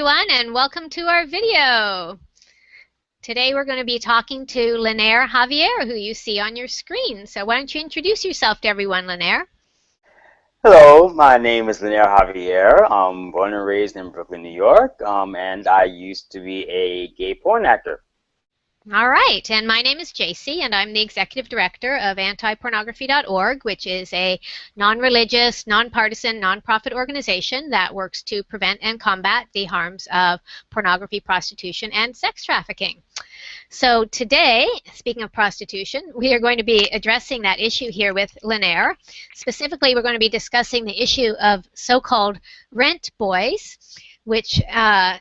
everyone, and welcome to our video. Today we're going to be talking to LeNair Xavier, who you see on your screen. So why don't you introduce yourself to everyone, LeNair? Hello, my name is LeNair Xavier. I'm born and raised in Brooklyn, New York, and I used to be a gay porn actor. All right, and my name is JC, and I'm the Executive Director of antipornography.org, which is a non-religious, nonpartisan, nonprofit organization that works to prevent and combat the harms of pornography, prostitution, and sex trafficking. So today, speaking of prostitution, we are going to be addressing that issue here with LeNair. Specifically, we're going to be discussing the issue of so-called rent boys, which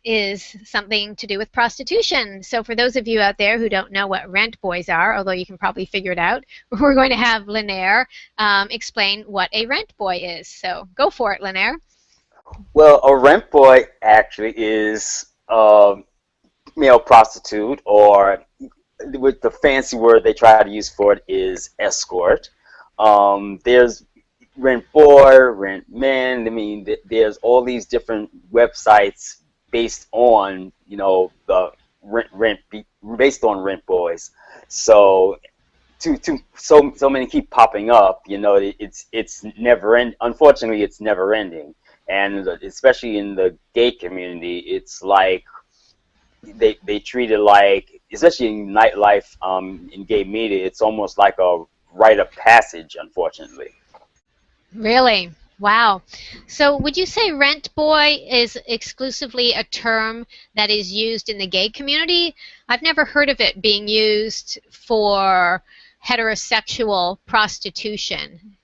is something to do with prostitution. So for those of you out there who don't know what rent boys are, although you can probably figure it out, we're going to have LeNair explain what a rent boy is. So go for it, LeNair. Well, a rent boy actually is a male prostitute, or with the fancy word they try to use for it is escort. There's rent boy, rent men. I mean, there's all these different websites based on, the based on rent boys. So so many keep popping up. It's never end. Unfortunately, it's never ending, and especially in the gay community, it's like they treat it like, especially in nightlife, in gay media, it's almost like a rite of passage, unfortunately. Really? Wow. So would you say rent boy is exclusively a term that is used in the gay community? I've never heard of it being used for heterosexual prostitution.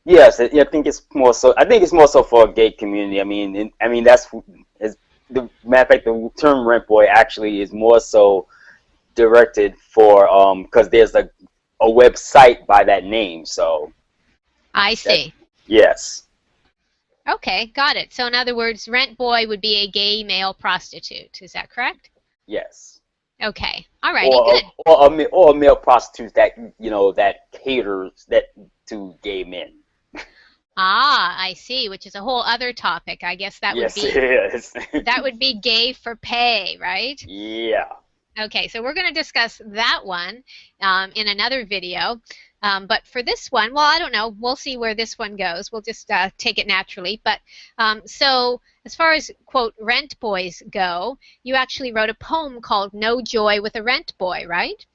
Yes, I think it's more so. I think it's more so for a gay community. I mean that's the matter of fact. The term rent boy actually is more so directed for because there's a website by that name. So. I see. Yes. Okay, got it. So in other words, rent boy would be a gay male prostitute. Is that correct? Yes. Okay. All righty, good. Or a male prostitute that that caters to gay men. Ah, I see, which is a whole other topic. I guess that Yes, would be it is. that would be gay for pay, right? Yeah. Okay, so we're going to discuss that one in another video. But for this one, well, I don't know. We'll see where this one goes. We'll just take it naturally. But so as far as, quote, rent boys go, you actually wrote a poem called No Joy with a Rent Boy, right?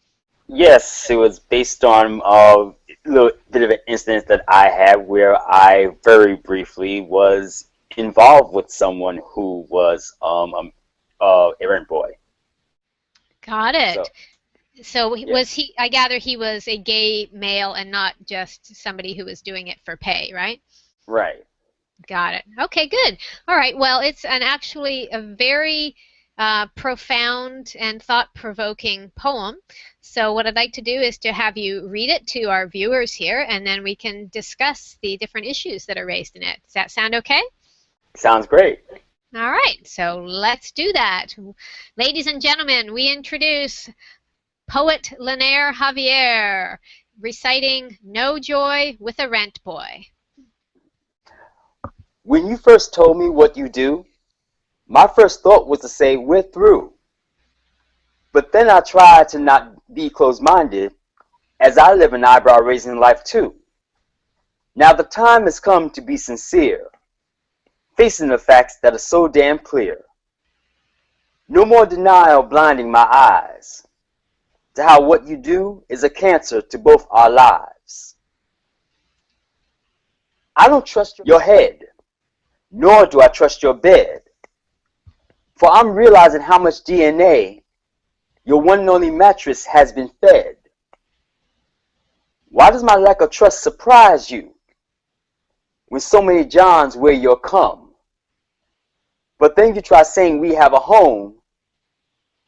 Yes, it was based on a little bit of an incident that I had where I very briefly was involved with someone who was a rent boy. Got it. So Yeah. was he, I gather he was a gay male and not just somebody who was doing it for pay, right? Right. Got it. Okay, good. All right, well, it's actually a very profound and thought-provoking poem. So what I'd like to do is to have you read it to our viewers here, and then we can discuss the different issues that are raised in it. Does that sound okay? Sounds great. All right, so let's do that. Ladies and gentlemen, we introduce poet LeNair Xavier reciting No Joy with a Rent Boy. When you first told me what you do, my first thought was to say we're through. But then I tried to not be closed-minded, as I live an eyebrow-raising life too. Now the time has come to be sincere, facing the facts that are so damn clear. No more denial blinding my eyes to how what you do is a cancer to both our lives. I don't trust your head, nor do I trust your bed, for I'm realizing how much DNA your one and only mattress has been fed. Why does my lack of trust surprise you when so many Johns wear your cum? But then you try saying we have a home,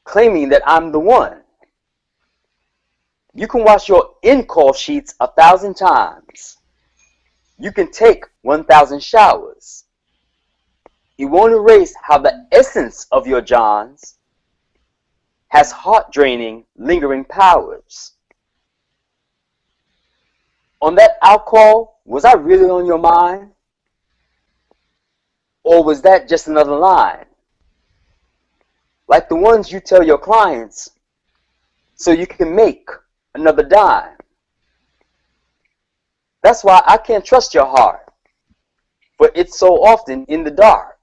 claiming that I'm the one. You can wash your in-call sheets 1,000 times. You can take 1,000 showers. It won't erase how the essence of your Johns has heart-draining, lingering powers. On that alcohol, was I really on your mind? Or was that just another line? like the ones you tell your clients so you can make another dime. That's why I can't trust your heart, for it's so often in the dark.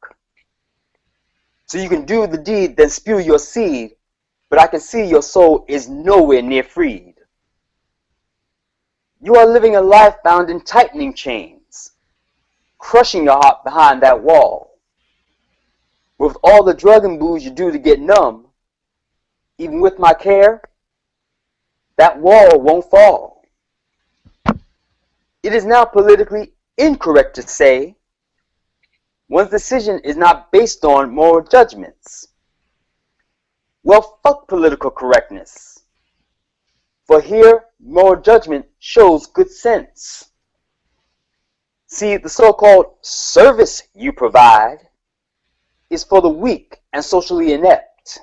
So you can do the deed, then spew your seed, but I can see your soul is nowhere near freed. You are living a life bound in tightening chains, crushing your heart behind that wall. With all the drug and booze you do to get numb, even with my care, that wall won't fall. It is now politically incorrect to say one's decision is not based on moral judgments. Well, fuck political correctness. For here, moral judgment shows good sense. See, the so-called service you provide is for the weak and socially inept.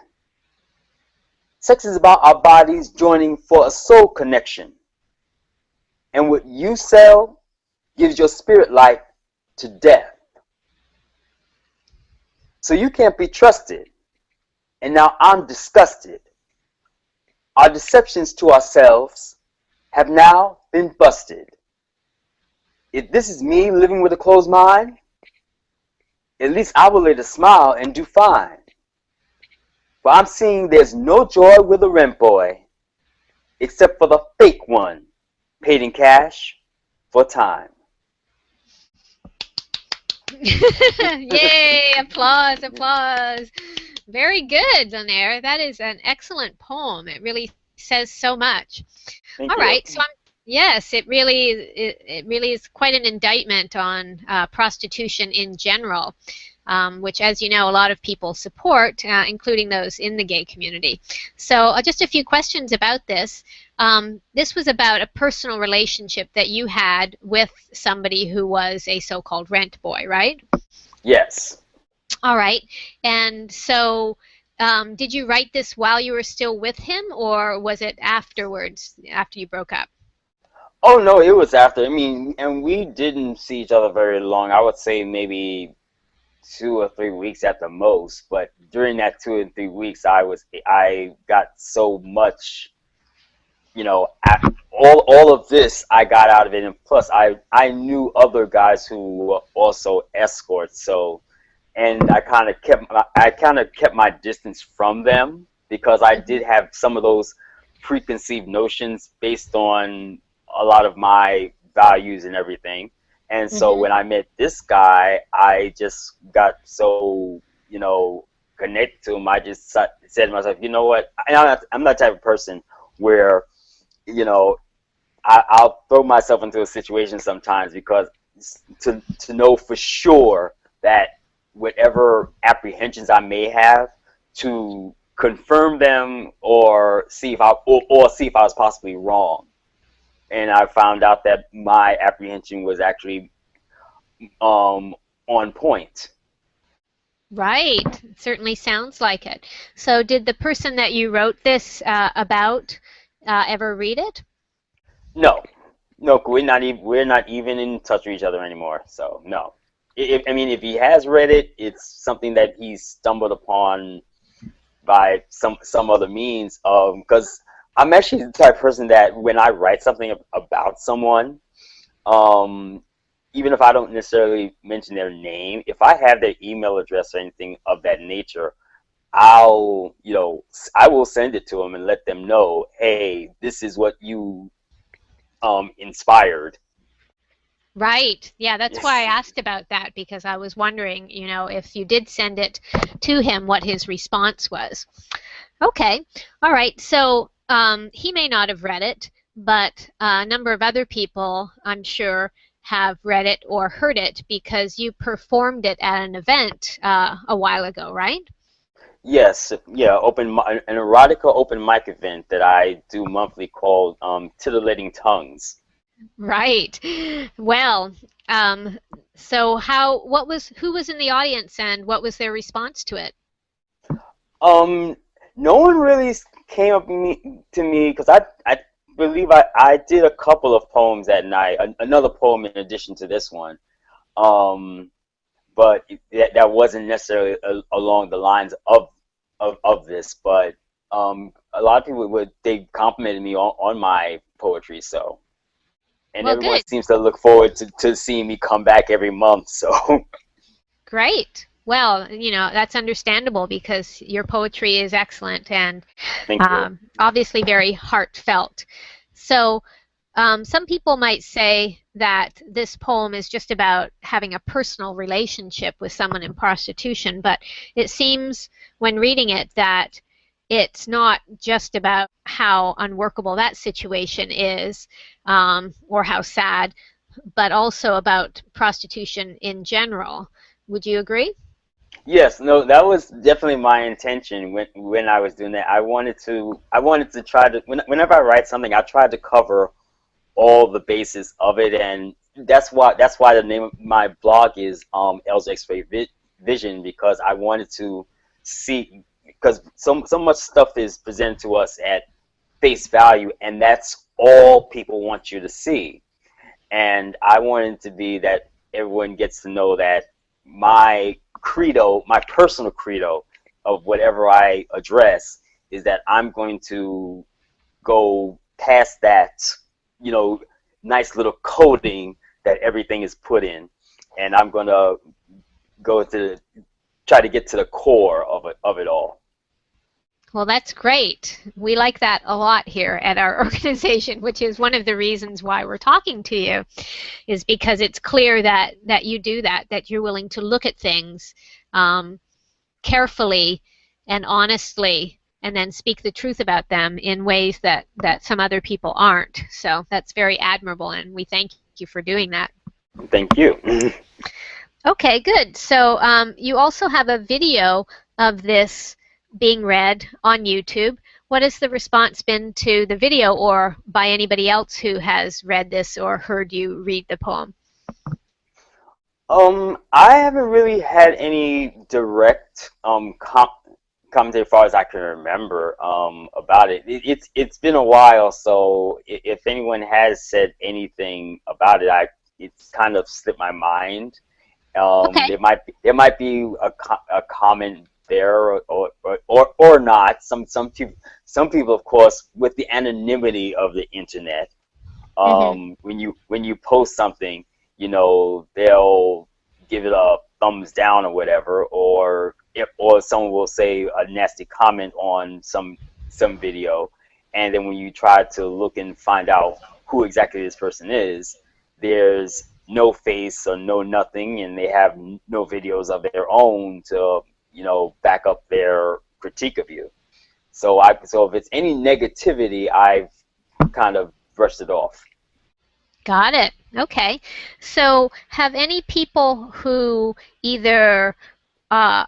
Sex is about our bodies joining for a soul connection. And what you sell gives your spirit life to death. So you can't be trusted. And now I'm disgusted. Our deceptions to ourselves have now been busted. If this is me living with a closed mind, at least I will later smile and do fine. For I'm seeing there's no joy with a Rentboy, except for the fake one, paid in cash for time. Yay! Applause, applause. Very good, LeNair. That is an excellent poem. It really says so much. Thank All you. right, so yes, it really is quite an indictment on prostitution in general, which, as you know, a lot of people support, including those in the gay community. So just a few questions about this. This was about a personal relationship that you had with somebody who was a so-called rent boy, right? Yes. All right. And so did you write this while you were still with him, or was it afterwards, after you broke up? Oh, no, it was after. I mean, and we didn't see each other very long. I would say maybe 2 or 3 weeks at the most. But during that 2 and 3 weeks, I got so much, you know, all of this I got out of it. And plus, I knew other guys who were also escorts. So, and I kind of kept my distance from them because I did have some of those preconceived notions based on a lot of my values and everything. And so when I met this guy, I just got so, you know, connected to him. I just said to myself, you know what? I'm that type of person where, you know, I'll throw myself into a situation sometimes because to know for sure that whatever apprehensions I may have, to confirm them or see if I was possibly wrong. And I found out that my apprehension was actually on point. Right. It certainly sounds like it. So did the person that you wrote this about ever read it? No, we're not even in touch with each other anymore. So no. I mean, if he has read it, it's something that he stumbled upon by some other means. Because I'm actually the type of person that when I write something about someone, even if I don't necessarily mention their name, if I have their email address or anything of that nature, I will send it to them and let them know, hey, this is what you inspired. Right. Yeah, that's why I asked about that, because I was wondering, you know, if you did send it to him, what his response was. Okay. All right. So he may not have read it, but a number of other people, I'm sure, have read it or heard it because you performed it at an event a while ago, right? Yes. Yeah. An erotica open mic event that I do monthly called Titillating Tongues. Right. Well, so who was in the audience and what was their response to it? No one really came up to me because I believe I did a couple of poems that night, another poem in addition to this one, but that wasn't necessarily along the lines of of this, but a lot of people they complimented me on my poetry, so and Well, everyone good. seems to look forward to seeing me come back every month. So Great. Well, that's understandable because your poetry is excellent and thank you. obviously very heartfelt. So, some people might say that this poem is just about having a personal relationship with someone in prostitution, but it seems when reading it that it's not just about how unworkable that situation is or how sad, but also about prostitution in general. Would you agree? Yes, no, that was definitely my intention when I was doing that. I wanted to try to whenever I write something, I try to cover all the bases of it, and that's why the name of my blog is LJ Vision, because I wanted to see, because so much stuff is presented to us at face value, and that's all people want you to see. And I wanted to be that everyone gets to know that my credo, my personal credo of whatever I address is that I'm going to go past that, you know, nice little coating that everything is put in, and I'm going to go to try to get to the core of it all. Well, that's great. We like that a lot here at our organization, which is one of the reasons why we're talking to you, is because it's clear that you do that you're willing to look at things carefully and honestly and then speak the truth about them in ways that some other people aren't. So that's very admirable, and we thank you for doing that. Thank you. Okay, good. So you also have a video of this being read on YouTube. What has the response been to the video or by anybody else who has read this or heard you read the poem? I haven't really had any direct commentary as far as I can remember about it. It's been a while, so if anyone has said anything about it, it's kind of slipped my mind. Okay. There might be a comment there or not. Some people, of course, with the anonymity of the internet, Mm-hmm. when you post something, they'll give it a thumbs down or whatever, or someone will say a nasty comment on some video, and then when you try to look and find out who exactly this person is, there's no face or no nothing, and they have no videos of their own to back up their critique of you. So if it's any negativity, I've kind of brushed it off. Got it. Okay. So have any people who either uh,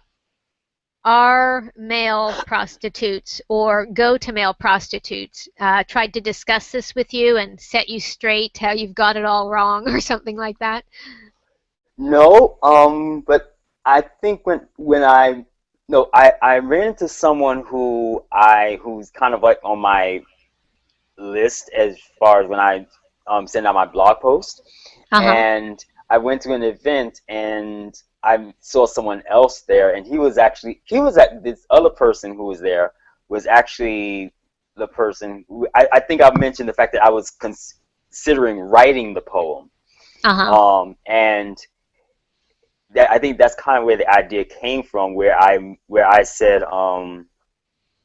are male prostitutes or go to male prostitutes tried to discuss this with you and set you straight how you've got it all wrong or something like that? No, but I think when I no, I ran into someone who's kind of like on my list as far as when I send out my blog post, Uh-huh. and I went to an event and I saw someone else there, and he was at this other person who was there was actually the person who I think I mentioned the fact that I was considering writing the poem, Uh-huh. and I think that's kind of where the idea came from, where I said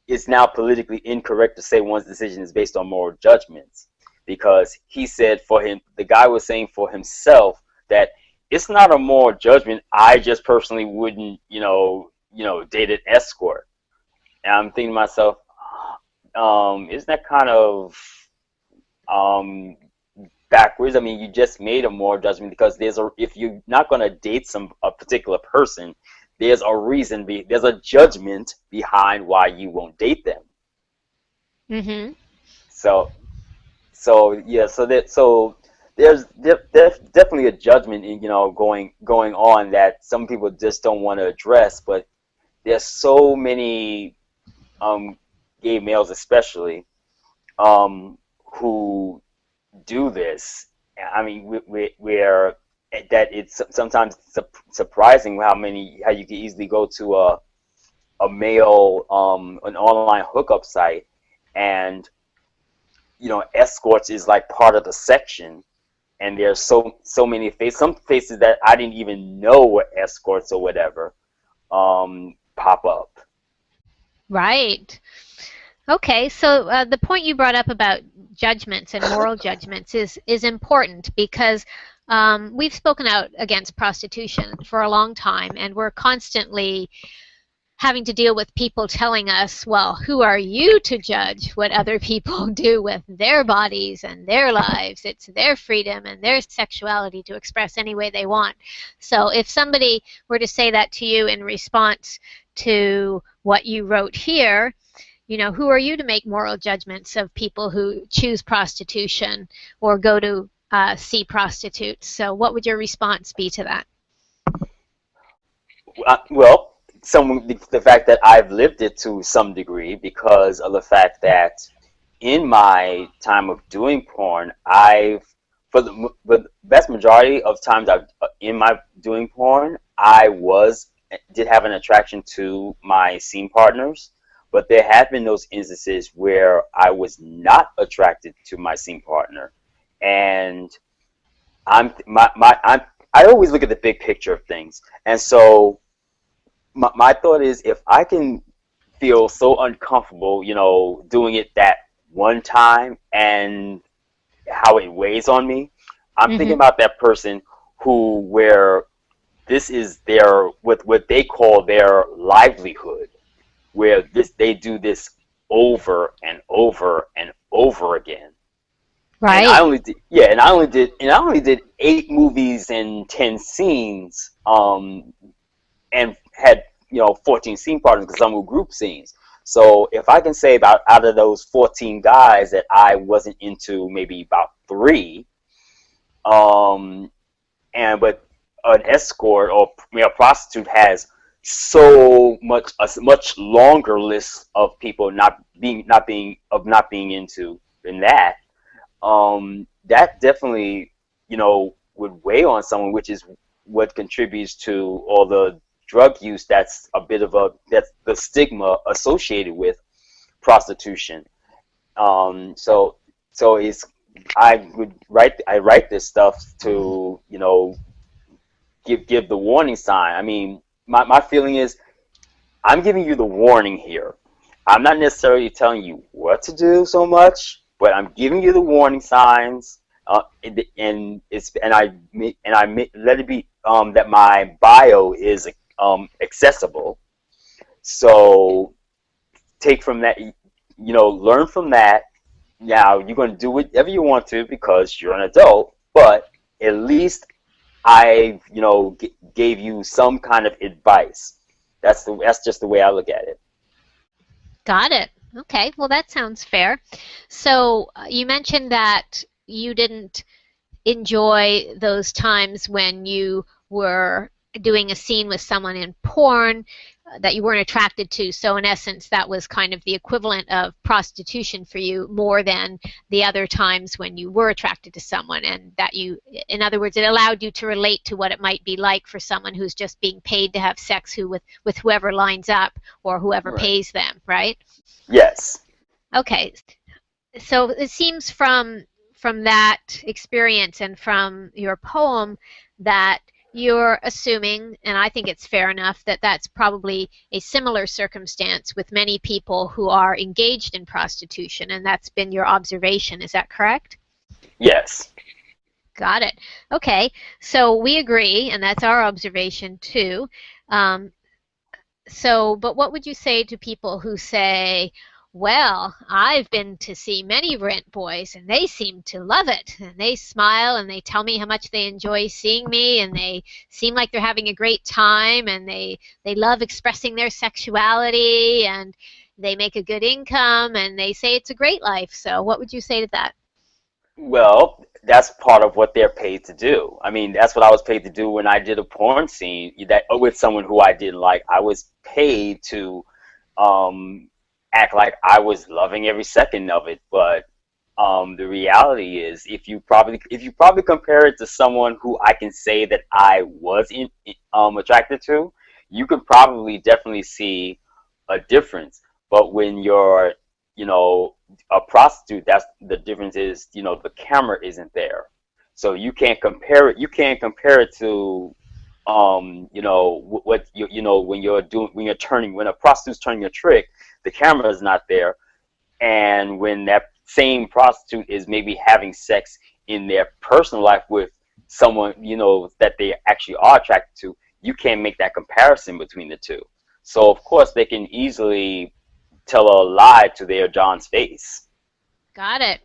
it's now politically incorrect to say one's decision is based on moral judgments, because he said the guy was saying for himself that it's not a moral judgment. I just personally wouldn't, date an escort. And I'm thinking to myself, isn't that kind of um, backwards? I mean, you just made a moral judgment because if you're not going to date a particular person, there's a reason, there's a judgment behind why you won't date them. Mm-hmm. So yeah, so there's definitely a judgment going on that some people just don't want to address, but there's so many um, gay males especially who do this. I mean, where that it's sometimes surprising how you can easily go to a male an online hookup site, and escorts is like part of the section, and there's so many faces, some faces that I didn't even know were escorts or whatever, pop up. Right. Okay, so the point you brought up about judgments and moral judgments is important because we've spoken out against prostitution for a long time, and we're constantly having to deal with people telling us, well, who are you to judge what other people do with their bodies and their lives? It's their freedom and their sexuality to express any way they want. So if somebody were to say that to you in response to what you wrote here, who are you to make moral judgments of people who choose prostitution or go to see prostitutes? So what would your response be to that? Well, the fact that I've lived it to some degree, because of the fact that in my time of doing porn, for the vast majority of times in my doing porn, did have an attraction to my scene partners, but there have been those instances where I was not attracted to my scene partner, and I always look at the big picture of things, and so my thought is, if I can feel so uncomfortable, doing it that one time and how it weighs on me, I'm thinking about that person where this is what they call their livelihood, where they do this over and over and over again. Right. And I only did 8 movies and 10 scenes, and had 14 scene partners, because some were group scenes. So if I can say out of those 14 guys that I wasn't into maybe about 3, but an escort or a prostitute has a much longer list of people not being into than that. That definitely would weigh on someone, which is what contributes to all the drug use. That's the stigma associated with prostitution. So I write this stuff to give the warning sign. I mean, my feeling is, I'm giving you the warning here. I'm not necessarily telling you what to do so much, but I'm giving you the warning signs. And I let it be that my bio is accessible. So take from that, learn from that. Now you're going to do whatever you want to because you're an adult, but at least I gave you some kind of advice. That's just the way I look at it. Got it. Okay, well that sounds fair. So you mentioned that you didn't enjoy those times when you were doing a scene with someone in porn that you weren't attracted to. So in essence, that was kind of the equivalent of prostitution for you, more than the other times when you were attracted to someone, and that in other words, it allowed you to relate to what it might be like for someone who's just being paid to have sex with whoever lines up or whoever pays them, right? Yes. Okay. So it seems from that experience and from your poem that you're assuming, and I think it's fair enough, that that's probably a similar circumstance with many people who are engaged in prostitution, and that's been your observation. Is that correct? Yes. Got it. Okay, so we agree, and that's our observation too. But what would you say to people who say, well, I've been to see many Rentboys, and they seem to love it, and they smile, and they tell me how much they enjoy seeing me, and they seem like they're having a great time, and they love expressing their sexuality, and they make a good income, and they say it's a great life. So what would you say to that? Well, that's part of what they're paid to do. I mean, that's what I was paid to do when I did a porn scene with someone who I didn't like. I was paid to act like I was loving every second of it, but the reality is, if you probably compare it to someone who I can say that I was attracted to, you could probably definitely see a difference. But when you're, you know, a prostitute, that's the difference is, you know, the camera isn't there. So you can't compare it. You can't compare it to, you know, what you know, when you're doing, when a prostitute's turning a trick, the camera is not there. And when that same prostitute is maybe having sex in their personal life with someone, you know, that they actually are attracted to, you can't make that comparison between the two. So of course they can easily tell a lie to their John's face. Got it.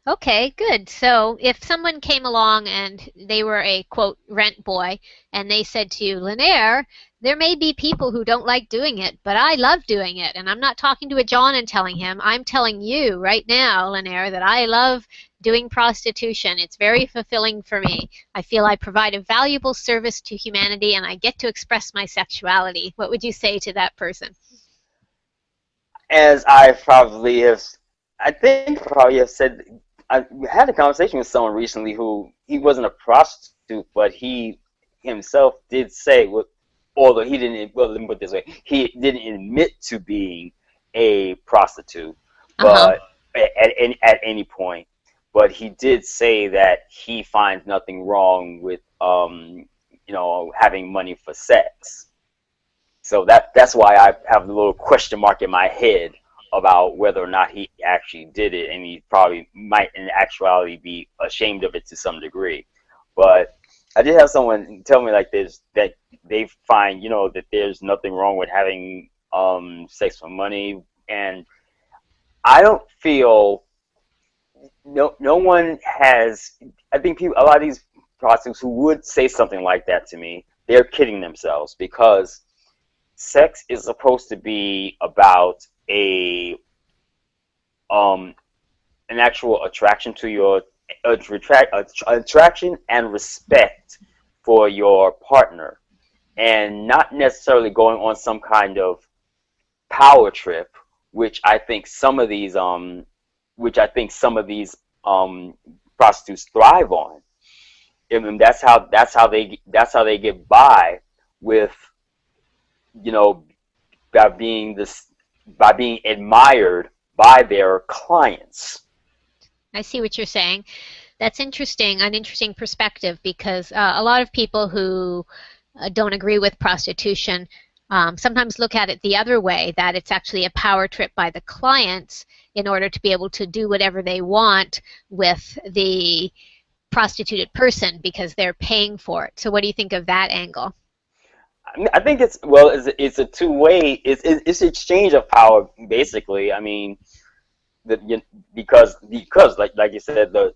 Okay, good. So if someone came along and they were a quote rent boy and they said to you, LeNair, there may be people who don't like doing it, but I love doing it. And I'm not talking to a John and telling him. I'm telling you right now, LeNair, that I love doing prostitution. It's very fulfilling for me. I feel I provide a valuable service to humanity and I get to express my sexuality. What would you say to that person? As I probably have, I think I probably have said, I had a conversation with someone recently who he wasn't a prostitute, but he himself did say, although he didn't, well, let me put it this way, he didn't admit to being a prostitute, Uh-huh. but at any point, but he did say that he finds nothing wrong with, you know, having money for sex. So that's why I have a little question mark in my head about whether or not he actually did it, and he probably might in actuality be ashamed of it to some degree. But I did have someone tell me like this, that they find, you know, that there's nothing wrong with having sex for money, and I don't feel, no one has, I think people, a lot of these prostitutes who would say something like that to me, they're kidding themselves, because sex is supposed to be about a an actual attraction to your attraction and respect for your partner, and not necessarily going on some kind of power trip, which I think some of these prostitutes thrive on. I mean, that's how they get by with, you know, by being admired by their clients. I see what you're saying. That's interesting, an interesting perspective because a lot of people who don't agree with prostitution sometimes look at it the other way, that it's actually a power trip by the clients in order to be able to do whatever they want with the prostituted person because they're paying for it. So what do you think of that angle? I think it's a two-way. It's exchange of power, basically. I mean, because like you said, the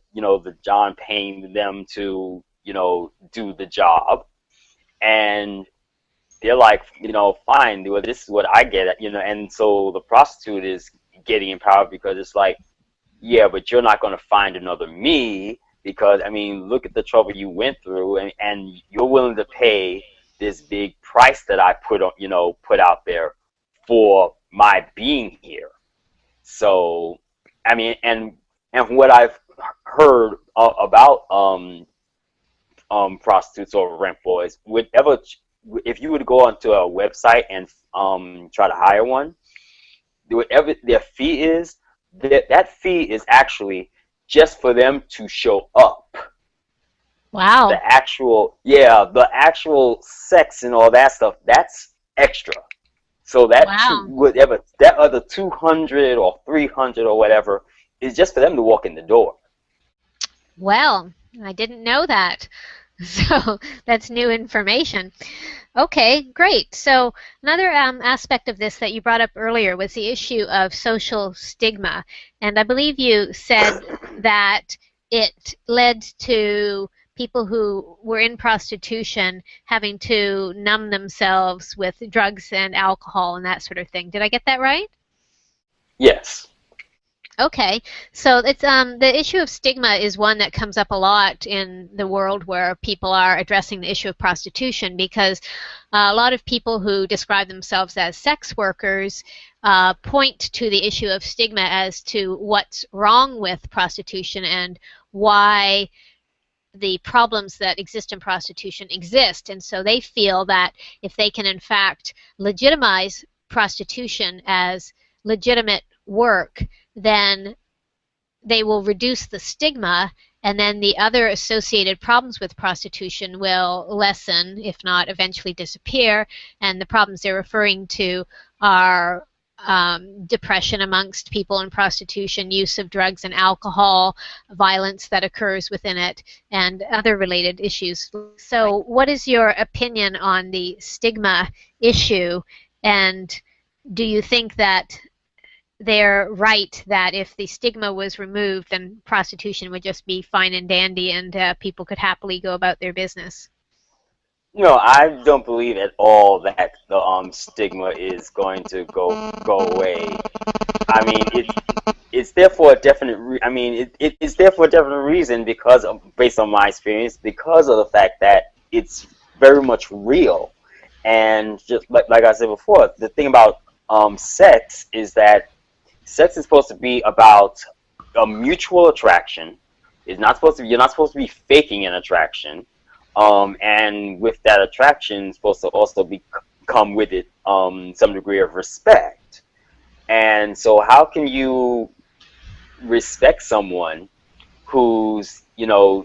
John paying them to, you know, do the job, and they're like, you know, fine, well, this is what I get, you know, and so the prostitute is getting empowered because it's like, yeah, but you're not going to find another me, because I mean, look at the trouble you went through, and you're willing to pay this big price that I put out there for my being here. So, I mean, and what I've heard about prostitutes or rent boys, whatever, if you would go onto a website and try to hire one, whatever their fee is, that fee is actually just for them to show up. Wow. The actual sex and all that stuff, that's extra. So Wow. whatever that other 200 or 300 or whatever is just for them to walk in the door. Well, I didn't know that. So that's new information. Okay, great. So another aspect of this that you brought up earlier was the issue of social stigma. And I believe you said that it led to people who were in prostitution having to numb themselves with drugs and alcohol and that sort of thing. Did I get that right? Yes. Okay, so it's the issue of stigma is one that comes up a lot in the world where people are addressing the issue of prostitution, because a lot of people who describe themselves as sex workers point to the issue of stigma as to what's wrong with prostitution and why the problems that exist in prostitution exist. And so they feel that if they can in fact legitimize prostitution as legitimate work, then they will reduce the stigma, and then the other associated problems with prostitution will lessen, if not eventually disappear. And the problems they're referring to are depression amongst people in prostitution, use of drugs and alcohol, violence that occurs within it, and other related issues. So what is your opinion on the stigma issue, and do you think that they're right that if the stigma was removed, then prostitution would just be fine and dandy, and people could happily go about their business? I don't believe at all that the stigma is going to go away. I mean, it's there for a definite. It's there for a definite reason because of, based on my experience, because of the fact that it's very much real, and just like I said before, the thing about sex is that sex is supposed to be about a mutual attraction. It's not supposed to. You're not supposed to be faking an attraction. And with that attraction, supposed to also come with it some degree of respect. And so, how can you respect someone who's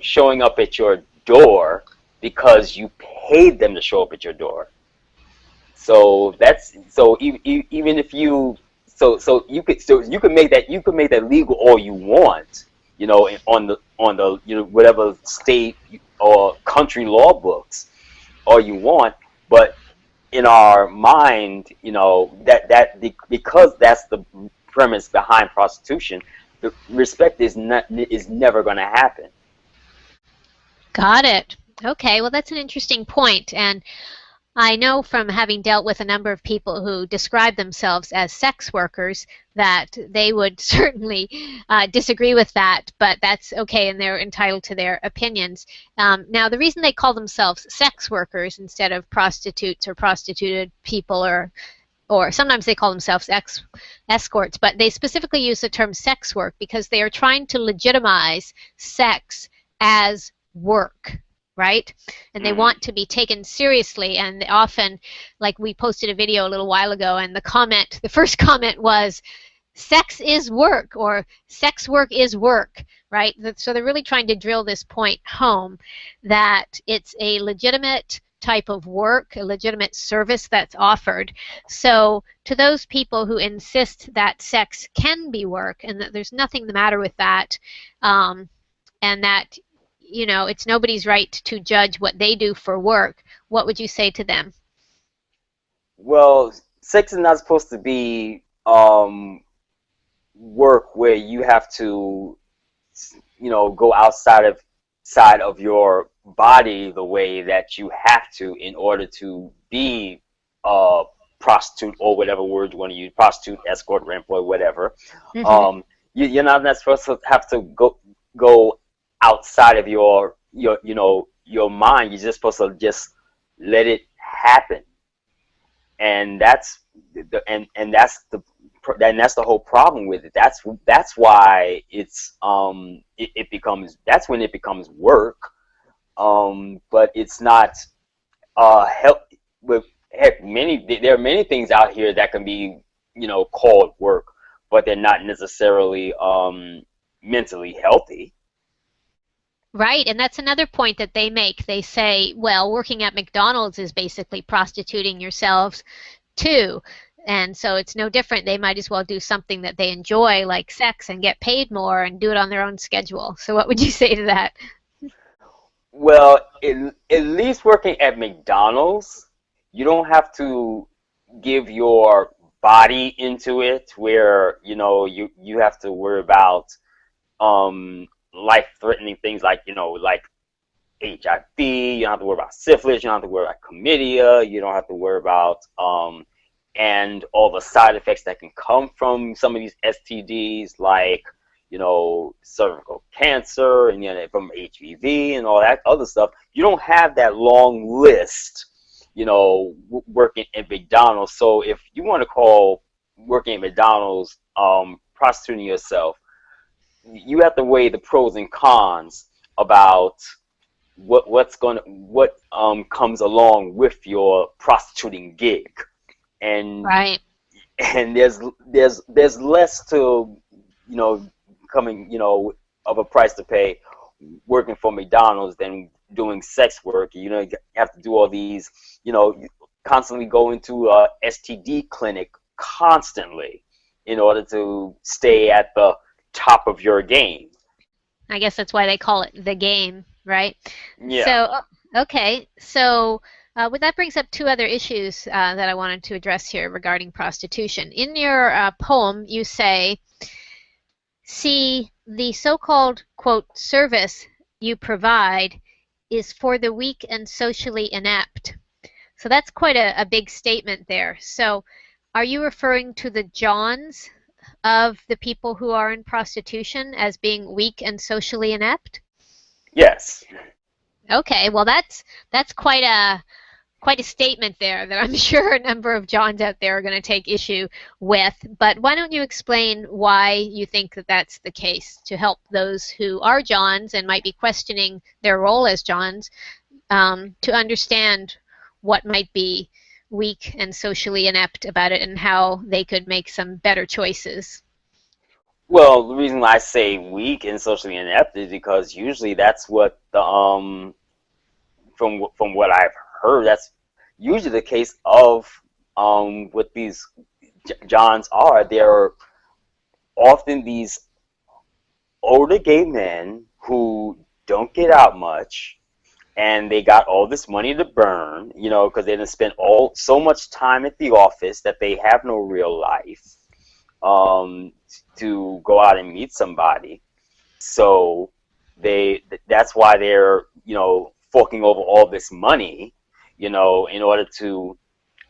showing up at your door because you paid them to show up at your door? So that's even if you you could make that legal all you want, on the whatever state or country law books all you want, but in our mind, because that's the premise behind prostitution, the respect is never going to happen. Got it. Okay, well, that's an interesting point. And I know from having dealt with a number of people who describe themselves as sex workers that they would certainly disagree with that, but that's okay, and they're entitled to their opinions. Now, the reason they call themselves sex workers instead of prostitutes or prostituted people, or sometimes they call themselves escorts, but they specifically use the term sex work because they are trying to legitimize sex as work, right? And they want to be taken seriously, and often, like we posted a video a little while ago, and the first comment was, sex is work, or sex work is work, right? So they're really trying to drill this point home, that it's a legitimate type of work, a legitimate service that's offered. So to those people who insist that sex can be work and that there's nothing the matter with that, and that it's nobody's right to judge what they do for work, what would you say to them? Well, sex is not supposed to be work where you have to, go outside of your body the way that you have to in order to be a prostitute, or whatever word you want to use, prostitute, escort, rentboy, whatever. Mm-hmm. You're not supposed to have to go outside of your mind. You're just supposed to just let it happen, and that's the whole problem with it. That's why it's that's when it becomes work. But it's not help with heck. There are many things out here that can be called work, but they're not necessarily mentally healthy. Right, and that's another point that they make. They say, well, working at McDonald's is basically prostituting yourselves too. And so it's no different. They might as well do something that they enjoy, like sex, and get paid more and do it on their own schedule. So what would you say to that? Well, at least working at McDonald's, you don't have to give your body into it, where you have to worry about life-threatening things like HIV. You don't have to worry about syphilis. You don't have to worry about chlamydia. You don't have to worry about and all the side effects that can come from some of these STDs, like cervical cancer and from HPV and all that other stuff. You don't have that long list, working at McDonald's. So if you want to call working at McDonald's prostituting yourself, you have to weigh the pros and cons about what comes along with your prostituting gig. And Right. and there's less to, coming, of a price to pay working for McDonald's than doing sex work. You have to do all these, you constantly go into a STD clinic constantly in order to stay at the top of your game. I guess that's why they call it the game, right? Yeah. So, okay. So, well, that brings up two other issues that I wanted to address here regarding prostitution. In your poem, you say, see, the so-called, quote, service you provide is for the weak and socially inept. So that's quite a big statement there. So are you referring to the Johns of the people who are in prostitution as being weak and socially inept? Yes. Okay, well that's quite a statement there that I'm sure a number of Johns out there are going to take issue with. But why don't you explain why you think that that's the case to help those who are Johns and might be questioning their role as Johns to understand what might be weak and socially inept about it and how they could make some better choices. Well, the reason why I say weak and socially inept is because usually that's what the from what I've heard, that's usually the case of what these Johns are. They're often these older gay men who don't get out much, and they got all this money to burn, because they didn't spend so much time at the office that they have no real life to go out and meet somebody. So that's why they're forking over all this money, in order to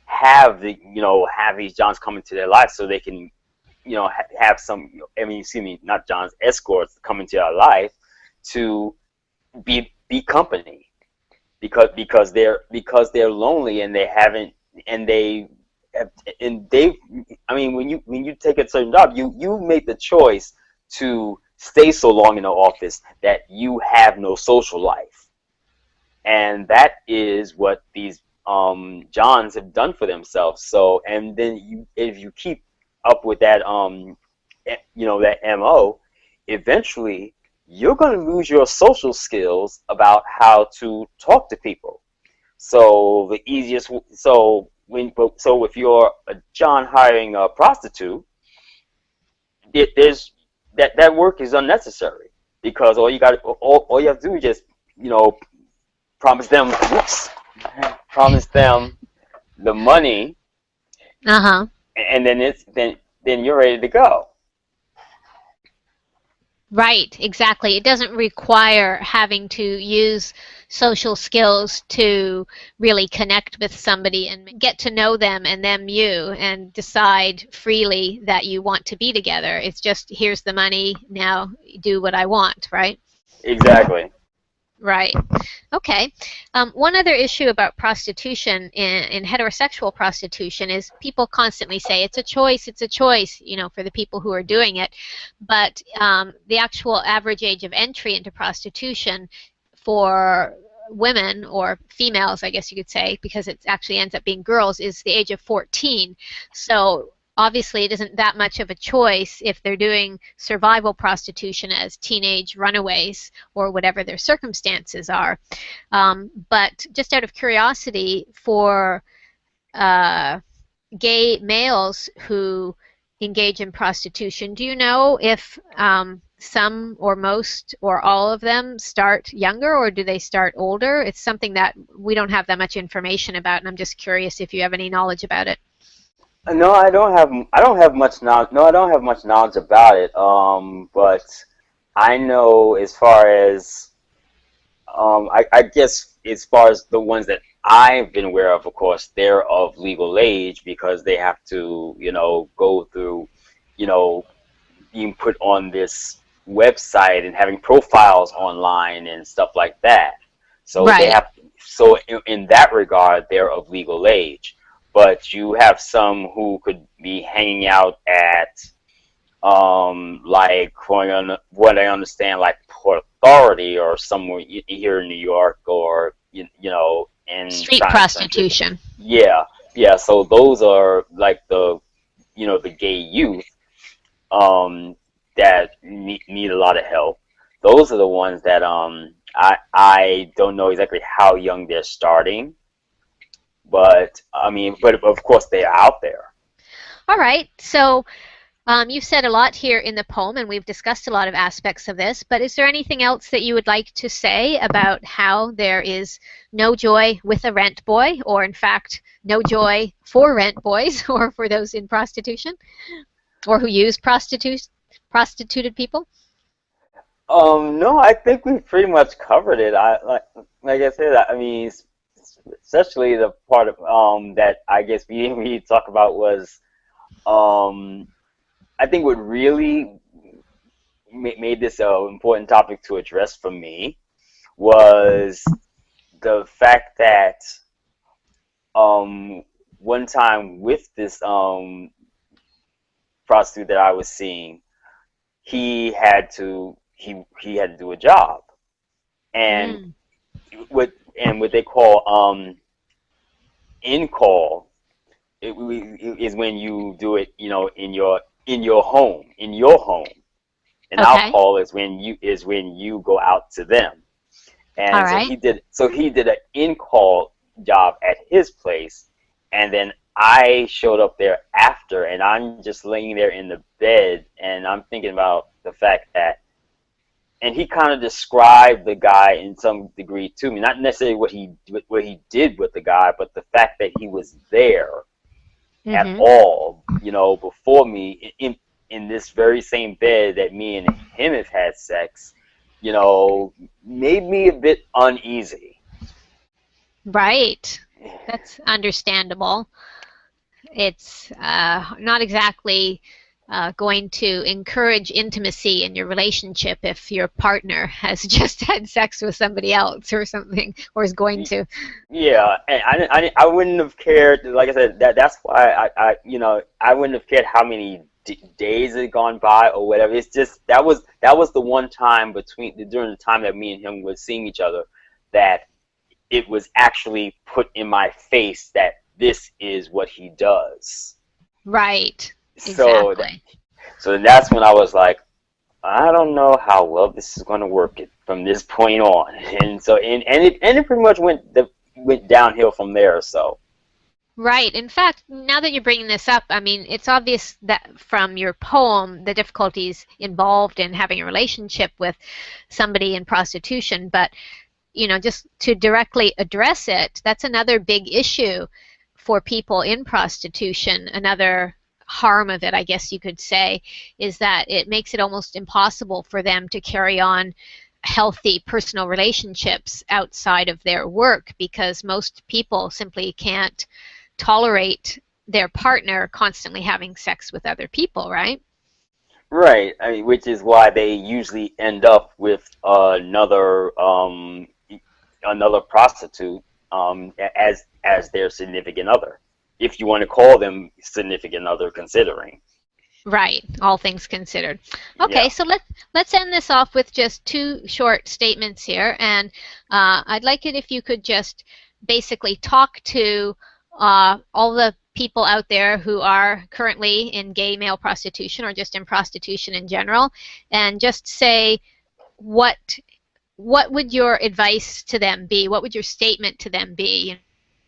have these Johns come into their life, so they can have some, not Johns, escorts come into their life to be company, because they're lonely, and they haven't, and they when you take a certain job, you make the choice to stay so long in the office that you have no social life, and that is what these Johns have done for themselves. So, and then if you keep up with that that MO, eventually you're going to lose your social skills about how to talk to people. So the easiest, so if you're a John hiring a prostitute, there's that work is unnecessary, because all you have to do is just promise them the money, and then you're ready to go. Right, exactly. It doesn't require having to use social skills to really connect with somebody and get to know them and them you, and decide freely that you want to be together. It's just, here's the money, now do what I want, right? Exactly. Right. Okay. One other issue about prostitution in heterosexual prostitution is people constantly say it's a choice, for the people who are doing it. But the actual average age of entry into prostitution for women, or females, I guess you could say, because it actually ends up being girls, is the age of 14. So obviously it isn't that much of a choice if they're doing survival prostitution as teenage runaways or whatever their circumstances are. But just out of curiosity, for gay males who engage in prostitution, do you know if some or most or all of them start younger, or do they start older? It's something that we don't have that much information about, and I'm just curious if you have any knowledge about it. No, I don't have much knowledge. No, I don't have much knowledge about it. But I know, as far as I guess as far as the ones that I've been aware of course, they're of legal age, because they have to, go through, being put on this website and having profiles online and stuff like that. So Right. they have. So in that regard, they're of legal age. But you have some who could be hanging out at, like, what I understand, like Port Authority or somewhere here in New York, or in Street China. prostitution. Yeah. So those are like the the gay youth that need a lot of help. Those are the ones that I don't know exactly how young they're starting, but I mean, but of course they're out there. All right. So you've said a lot here in the poem, and we've discussed a lot of aspects of this, but is there anything else that you would like to say about how there is no joy with a rent boy, or in fact, no joy for rent boys, or for those in prostitution, or who use prostituted people? No, I think we pretty much covered it. Like I said, I mean, especially the part of that I guess we didn't really talk about was um I think what really made this an important topic to address for me was the fact that um one time with this prostitute that I was seeing, he had to do a job, and Mm. what they call in call is when you do it, in your home. And out Okay. call is when you go out to them. All And right. he did an in call job at his place, and then I showed up there after, and I'm just laying there in the bed, and I'm thinking about the fact that, and he kind of described the guy in some degree to me, not necessarily what he did with the guy, but the fact that he was there at Mm-hmm. all, before me in this very same bed that me and him have had sex, made me a bit uneasy. Right. That's understandable. It's not exactly going to encourage intimacy in your relationship if your partner has just had sex with somebody else or something, or is going to. Yeah, and I wouldn't have cared. Like I said, that's why I wouldn't have cared how many days had gone by or whatever. It's just that was the one time during the time that me and him were seeing each other, that it was actually put in my face that this is what he does. Right. So Exactly. so that's when I was like, I don't know how well this is going to work from this point on. And so and it pretty much went downhill from there. So Right. In fact, now that you're bringing this up, I mean, it's obvious that from your poem, the difficulties involved in having a relationship with somebody in prostitution, but just to directly address it, that's another big issue for people in prostitution. Another harm of it, I guess you could say, is that it makes it almost impossible for them to carry on healthy personal relationships outside of their work, because most people simply can't tolerate their partner constantly having sex with other people, right? right, I mean, which is why they usually end up with another prostitute as their significant other, if you want to call them significant other, considering. Right, all things considered. Okay, Yeah. so let's end this off with just two short statements here, and I'd like it if you could just basically talk to all the people out there who are currently in gay male prostitution or just in prostitution in general, and just say what what would your advice to them be? What would your statement to them be?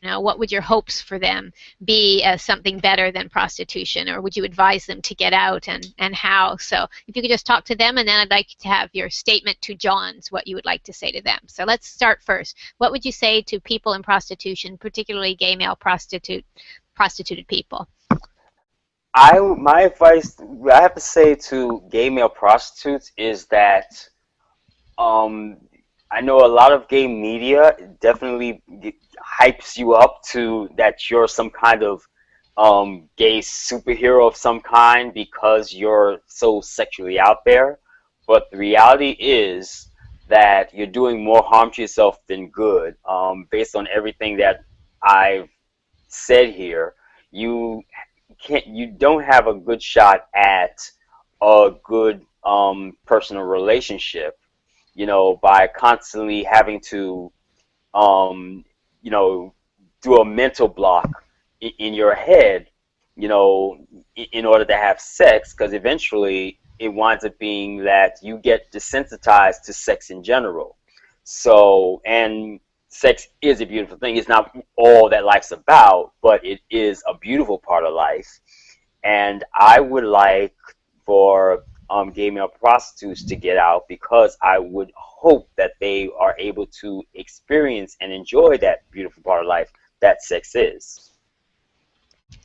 What would your hopes for them be as something better than prostitution? Or would you advise them to get out, and how? So if you could just talk to them, and then I'd like to have your statement to Johns, what you would like to say to them. So let's start first. What would you say to people in prostitution, particularly gay male prostituted people? My advice I have to say to gay male prostitutes is that um, I know a lot of gay media definitely hypes you up to that you're some kind of gay superhero of some kind because you're so sexually out there. But the reality is that you're doing more harm to yourself than good. Based on everything that I've said here, you you don't have a good shot at a good personal relationship, by constantly having to um, you know do a mental block in your head you know, in order to have sex, because eventually it winds up being that you get desensitized to sex in general. So, and sex is a beautiful thing. It's not all that life's about, but it is a beautiful part of life. And I would like for gay male prostitutes to get out, because I would hope that they are able to experience and enjoy that beautiful part of life that sex is.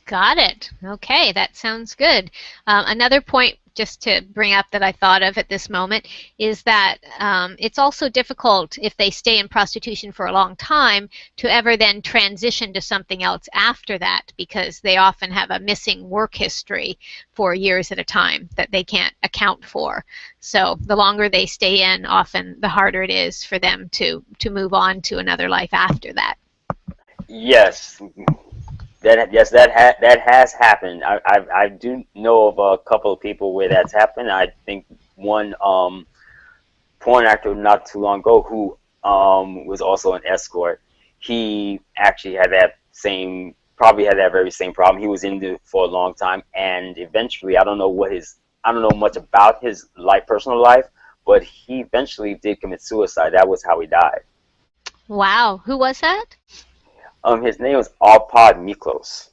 Got it. Okay, that sounds good. Another point just to bring up that I thought of at this moment is that it's also difficult if they stay in prostitution for a long time to ever then transition to something else after that, because they often have a missing work history for years at a time that they can't account for. So the longer they stay in, often the harder it is for them to move on to another life after that. Yes, that has happened. I do know of a couple of people where that's happened. I think one porn actor not too long ago who was also an escort. He actually had that same, probably had that very same problem. He was in it for a long time, and eventually, I don't know much about his personal life, but he eventually did commit suicide. That was how he died. Wow, who was that? His name was Arpad Miklos.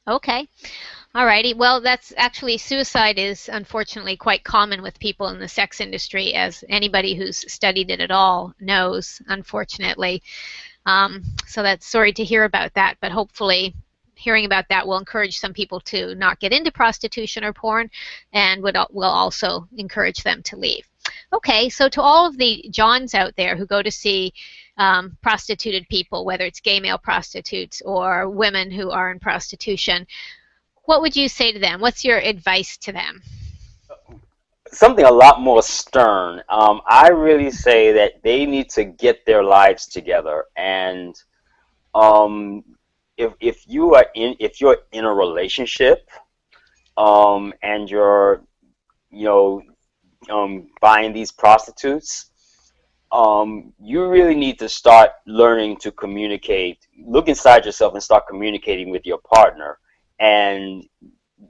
Okay. Alrighty. Well, that's actually, suicide is unfortunately quite common with people in the sex industry, as anybody who's studied it at all knows, unfortunately. So that's sorry to hear about that, but hopefully hearing about that will encourage some people to not get into prostitution or porn, and will also encourage them to leave. Okay, so to all of the Johns out there who go to see prostituted people, whether it's gay male prostitutes or women who are in prostitution, what would you say to them? What's your advice to them? Something a lot more stern. I really say that they need to get their lives together, and if you're in a relationship, and you're buying these prostitutes, you really need to start learning to communicate. Look inside yourself and start communicating with your partner, and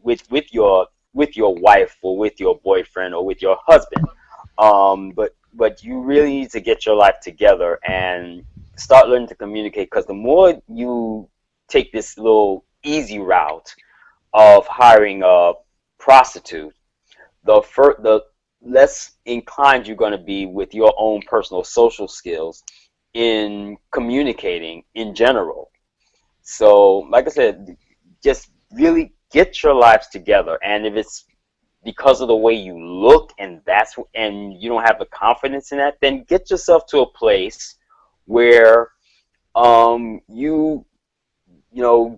with your wife, or with your boyfriend, or with your husband. But you really need to get your life together and start learning to communicate, because the more you take this little easy route of hiring a prostitute, the less inclined you're going to be with your own personal social skills in communicating in general. So, like I said, just really get your lives together. And if it's because of the way you look, and you don't have the confidence in that, then get yourself to a place where you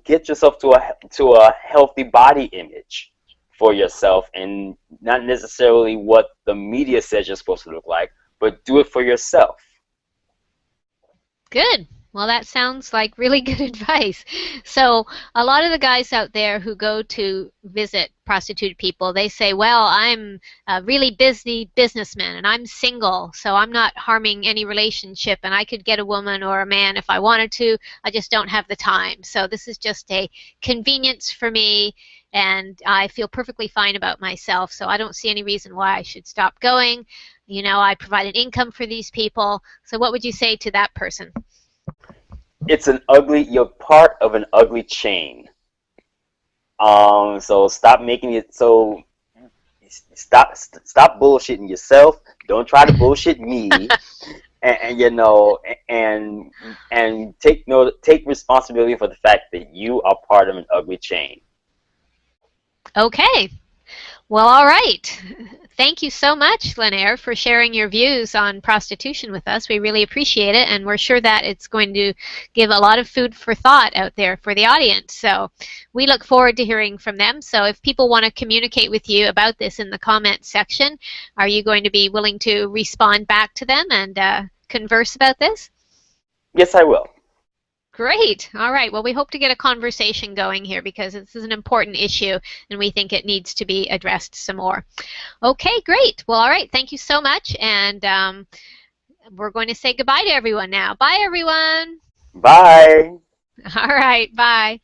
get yourself to a healthy body image for yourself, and not necessarily what the media says you're supposed to look like, but do it for yourself. Good. Well, that sounds like really good advice. So a lot of the guys out there who go to visit prostitute people, they say, well, I'm a really busy businessman and I'm single, so I'm not harming any relationship, and I could get a woman or a man if I wanted to. I just don't have the time. So this is just a convenience for me, and I feel perfectly fine about myself, so I don't see any reason why I should stop going. I provide an income for these people. So what would you say to that person? You're part of an ugly chain. So stop making it so. Stop bullshitting yourself. Don't try to bullshit me. and take responsibility for the fact that you are part of an ugly chain. Okay. Well, all right. Thank you so much, LeNair, for sharing your views on prostitution with us. We really appreciate it, and we're sure that it's going to give a lot of food for thought out there for the audience. So we look forward to hearing from them. So if people want to communicate with you about this in the comments section, are you going to be willing to respond back to them and converse about this? Yes, I will. Great. All right. Well, we hope to get a conversation going here, because this is an important issue and we think it needs to be addressed some more. Okay, great. Well, all right. Thank you so much. And we're going to say goodbye to everyone now. Bye, everyone. Bye. All right. Bye.